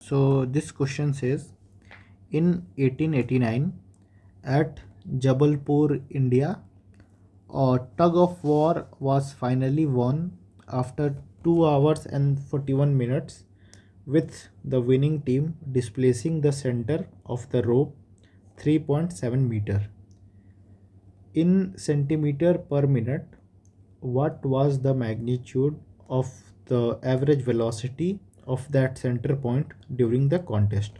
So this question says, in 1889 at Jubbulpore, India, a tug of war was finally won after 2 hours and 41 minutes, with the winning team displacing the center of the rope 3.7 meter. In centimeter per minute, what was the magnitude of the average velocity of that center point during the contest?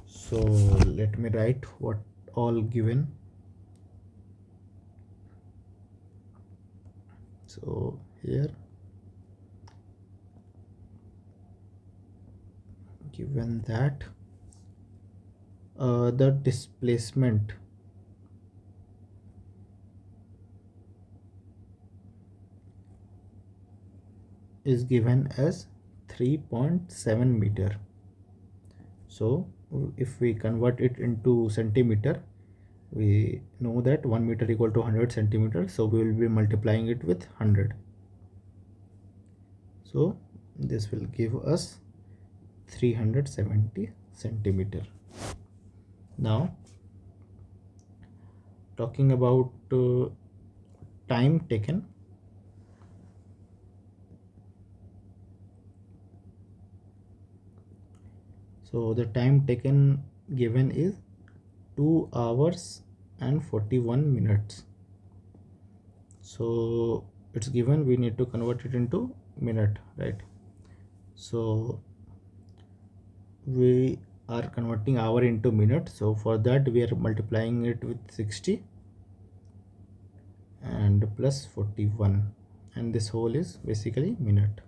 So let me write what all given. So here given that the displacement is given as 3.7 meter. So if we convert it into centimeter, we know that 1 meter equal to 100 centimeters, so we will be multiplying it with 100. So this will give us 370 centimeter. Now talking about time taken. So the time taken given is 2 hours and 41 minutes. So it's given, we need to convert it into minute, right? So we are converting hour into minute, so for that we are multiplying it with 60 and plus 41, and this whole is basically minute.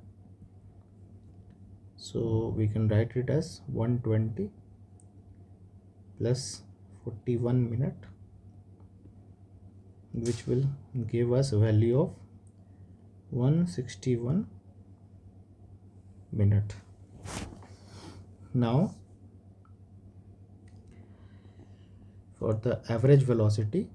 So we can write it as 120 plus 41 minute, which will give us a value of 161 minute. Now for the average velocity,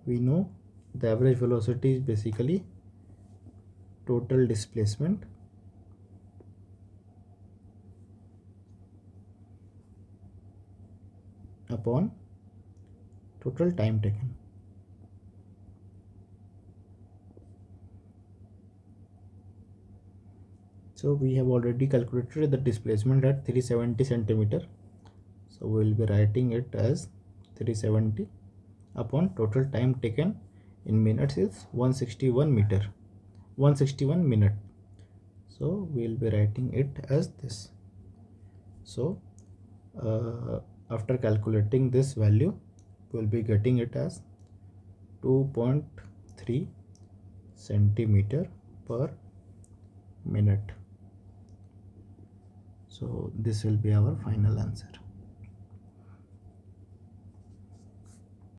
we know the average velocity is basically total displacement upon total time taken. So we have already calculated the displacement at 370 centimeter. So we will be writing it as 370 upon total time taken in minutes is 161 meter, 161 minute. So we will be writing it as this. So after calculating this value, we will be getting it as 2.3 centimeter per minute. So this will be our final answer.